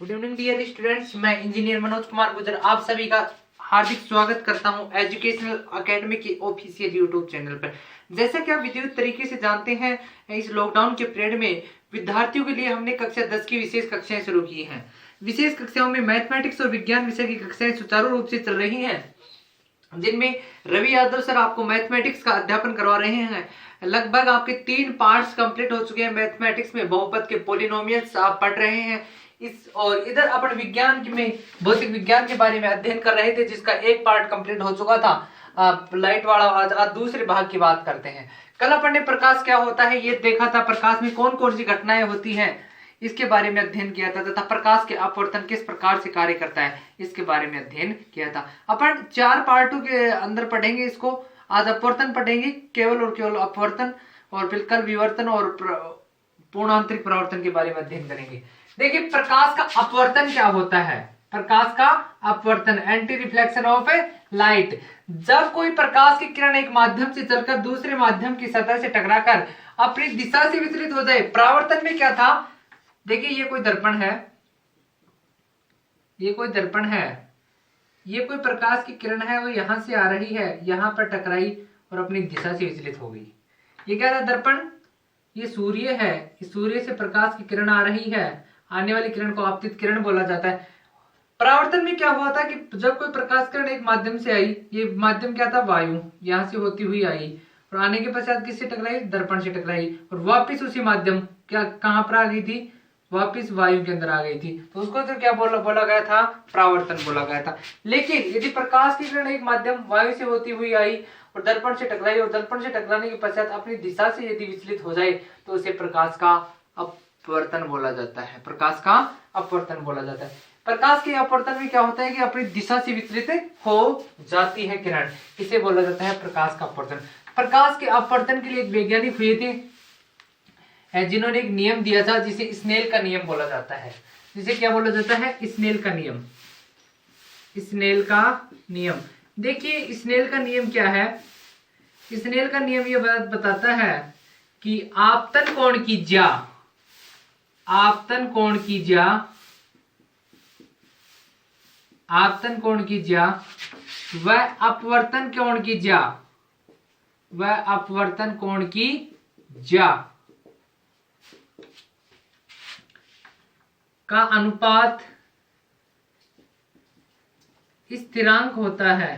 Good evening dear students, मैं engineer Manoj Kumar गुजर आप सभी का हार्दिक स्वागत करता हूं एजुकेशनल अकेडमी के ऑफिशियल यूट्यूब चैनल पर। जैसा कि आप विधिवत तरीके से जानते हैं, इस लॉकडाउन के पीरियड में विद्यार्थियों के लिए हमने कक्षा 10 की विशेष कक्षाएं शुरू की हैं। विशेष कक्षाओं में मैथमेटिक्स और विज्ञान विषय की कक्षाएं सुचारू रूप से चल रही हैं, जिनमें रवि यादव सर आपको मैथमेटिक्स का अध्यापन करवा रहे हैं। लगभग आपके 3 पार्ट्स कंप्लीट हो चुके हैं। मैथमेटिक्स में बहुपद के पॉलिनोमियल्स आप पढ़ रहे हैं और इधर अपन विज्ञान में भौतिक विज्ञान के बारे में अध्ययन कर रहे थे, जिसका एक पार्ट कंप्लीट हो चुका था। लाइट वाला आज दूसरे भाग की बात करते हैं। कल अपन ने प्रकाश क्या होता है ये देखा था, प्रकाश में कौन कौन सी घटनाएं होती हैं इसके बारे में अध्ययन किया था, तथा प्रकाश के अपवर्तन किस प्रकार से कार्य करता है इसके बारे में अध्ययन किया था। अपन 4 पार्टों के अंदर पढ़ेंगे इसको। आज अपवर्तन पढ़ेंगे, केवल और केवल अपवर्तन, और फिर कल विवर्तन और पूर्ण आंतरिक परावर्तन के बारे में अध्ययन करेंगे। देखिए, प्रकाश का अपवर्तन क्या होता है। प्रकाश का अपवर्तन, एंटी रिफ्लेक्शन ऑफ लाइट। जब कोई प्रकाश की किरण एक माध्यम से चलकर दूसरे माध्यम की सतह से टकराकर अपनी दिशा से विचलित हो जाए। परावर्तन में क्या था, देखिए ये कोई दर्पण है, ये कोई दर्पण है, ये कोई प्रकाश की किरण है, वो यहां से आ रही है, यहां पर टकराई और अपनी दिशा से विचलित हो गई। ये क्या था दर्पण, ये सूर्य है, इस सूर्य से प्रकाश की किरण आ रही है, आने वाली किरण को आपतित किरण बोला जाता है। परावर्तन में क्या हुआ था कि जब कोई प्रकाश किरण एक माध्यम से आई, ये माध्यम क्या था, वायु, यहां से होती हुई आई और आने के पश्चात किससे टकराई, दर्पण से टकराई, और वापिस उसी माध्यम क्या कहां पर आ गई थी, वापिस वायु के अंदर आ गई थी। तो उसको तो क्या बोला गया था, परावर्तन बोला गया था। लेकिन यदि प्रकाश की किरण एक माध्यम वायु से होती हुई आई और दर्पण से टकराई और दर्पण से टकराने के पश्चात अपनी दिशा से यदि विचलित हो जाए तो उसे प्रकाश का अपवर्तन बोला जाता है। प्रकाश का अपवर्तन बोला जाता है। प्रकाश के अपवर्तन में क्या होता है कि अपनी दिशा से विचलित हो जाती है किरण, इसे बोला जाता है प्रकाश का अपवर्तन। प्रकाश के अपवर्तन के लिए एक वैज्ञानिक हुए थे जिन्होंने एक नियम दिया था, जिसे स्नेल का नियम बोला जाता है। जिसे क्या बोला जाता है, स्नेल का नियम। स्नेल का नियम, देखिए स्नेल का नियम क्या है। स्नेल का नियम ये बताता है कि आपतन कोण की ज्या, आपतन कोण की ज्या, आपतन कोण की ज्या व अपवर्तन कोण की ज्या, व अपवर्तन कोण की ज्या का अनुपात स्थिरांक होता है,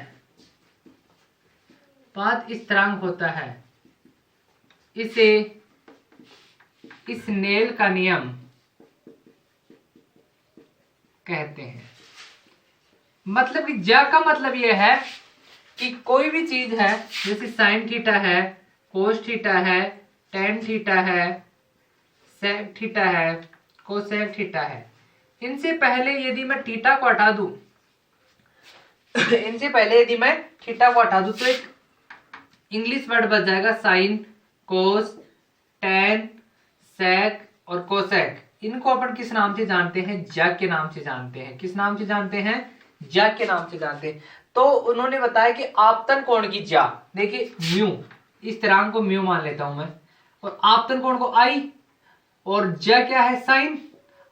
पात स्थिरांक होता है। इसे स्नेल का नियम कहते हैं। मतलब कि ज्या का मतलब यह है कि कोई भी चीज है, जैसे साइन थीटा है, कोस थीटा है, टेन थीटा है, सेक थीटा है, कोसेक थीटा है, इनसे पहले यदि मैं थीटा को हटा दूं, इनसे पहले यदि मैं थीटा को हटा दूं तो एक इंग्लिश वर्ड बच जाएगा, साइन, कोस, टेन, सेक और कोसेक। इनको अपन किस नाम से जानते हैं, ज्या के नाम से जानते हैं। किस नाम से जानते हैं, ज्या के नाम से जानते हैं। तो उन्होंने बताया कि आपतन कोण की ज्या, देखिए म्यू, इस स्थिरांक को म्यू मान लेता हूं मैं, और आपतन कोण को आई, और ज्या क्या है, साइन,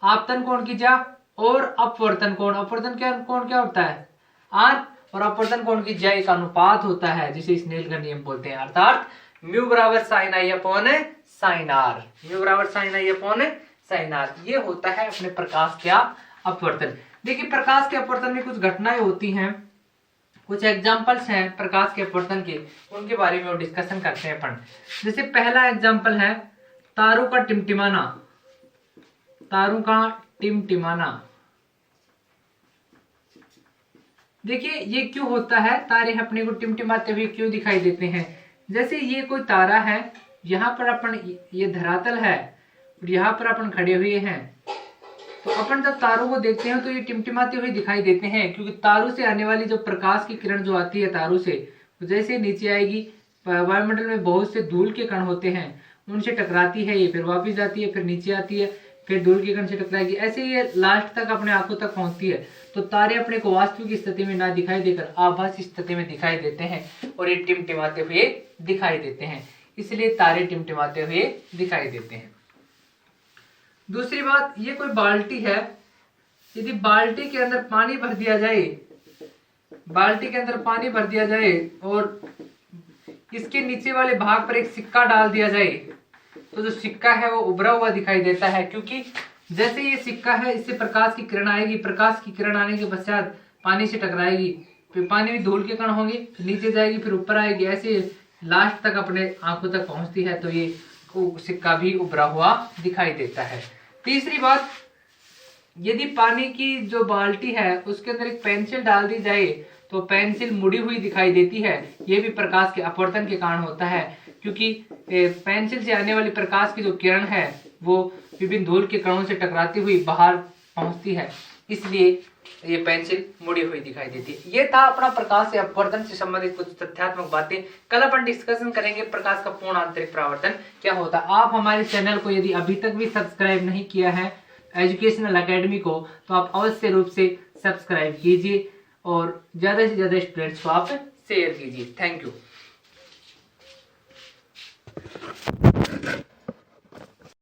आपतन कोण की ज्या, और अपवर्तन कोण, अपवर्तन कोण क्या होता है, आर, और अपवर्तन कोण की ज्या एक अनुपात होता है जिसे स्नेल का नियम बोलते हैं। अर्थात म्यू बराबर sine I upon sine R, mu बराबर sine I upon sine R, ये होता है अपने प्रकाश का अपवर्तन। देखिए प्रकाश के अपवर्तन में कुछ घटनाएं होती हैं, कुछ एग्जांपल्स हैं प्रकाश के अपवर्तन के, उनके बारे में डिस्कशन करते हैं अपन। जैसे पहला एग्जांपल है तारों का टिमटिमाना, तारों का टिमटिमाना। देखिए ये क्यों होता है, तारे अपने को टिमटिमाते हुए क्यों दिखाई देते हैं। जैसे ये कोई तारा है, यहाँ पर अपन, ये धरातल है और यहाँ पर अपन खड़े हुए हैं, तो अपन जब तारों को देखते हैं तो ये टिमटिमाते हुए दिखाई देते हैं, क्योंकि तारों से आने वाली जो प्रकाश की किरण जो आती है तारों से, जैसे नीचे आएगी, वायुमंडल में बहुत से धूल के कण होते हैं, उनसे टकराती है, ये फिर वापस जाती है, फिर नीचे आती है, फिर धूल के कण से टकराएगी, ऐसे ये लास्ट तक अपने आंखों तक पहुंचती है। तो तारे अपने को वास्तविक स्थिति में ना दिखाई देकर आभासी स्थिति में दिखाई देते हैं और ये टिमटिमाते हुए दिखाई देते हैं, इसलिए तारे टिमटिमाते हुए दिखाई देते हैं। दूसरी बात, ये कोई बाल्टी है, यदि बाल्टी के अंदर पानी भर दिया जाए, बाल्टी के अंदर पानी भर दिया जाए और इसके नीचे वाले भाग पर एक सिक्का डाल दिया जाए तो जो सिक्का है वो उभरा हुआ दिखाई देता है, क्योंकि जैसे ये सिक्का है इससे प्रकाश की किरण आएगी, प्रकाश की किरण आने के पश्चात पानी से टकराएगी, फिर पानी में धूल के कण होंगे, फिर नीचे जाएगी, फिर ऊपर आएगी, ऐसे लास्ट तक अपने आंखों तक पहुंचती है, तो ये सिक्का भी उभरा हुआ दिखाई देता है। तीसरी बात, यदि पानी की जो बाल्टी है उसके अंदर एक पेंसिल डाल दी जाए तो पेंसिल मुड़ी हुई दिखाई देती है, ये भी प्रकाश के अपवर्तन के कारण होता है, क्योंकि पेंसिल से आने वाली प्रकाश की जो किरण है वो विभिन्न धूल के कणों से टकराती हुई बाहर पहुंचती है, इसलिए ये पेंसिल मुड़ी हुई दिखाई देती है। ये था अपना प्रकाश से अपवर्तन से संबंधित कुछ तथ्यात्मक बातें। कल अपन डिस्कशन करेंगे प्रकाश का पूर्ण आंतरिक परावर्तन क्या होता है। आप हमारे चैनल को यदि अभी तक भी सब्सक्राइब नहीं किया है एजुकेशनल अकेडमी को, तो आप अवश्य रूप से सब्सक्राइब कीजिए और ज्यादा से ज्यादा स्टूडेंट्स को आप शेयर कीजिए। Thank you.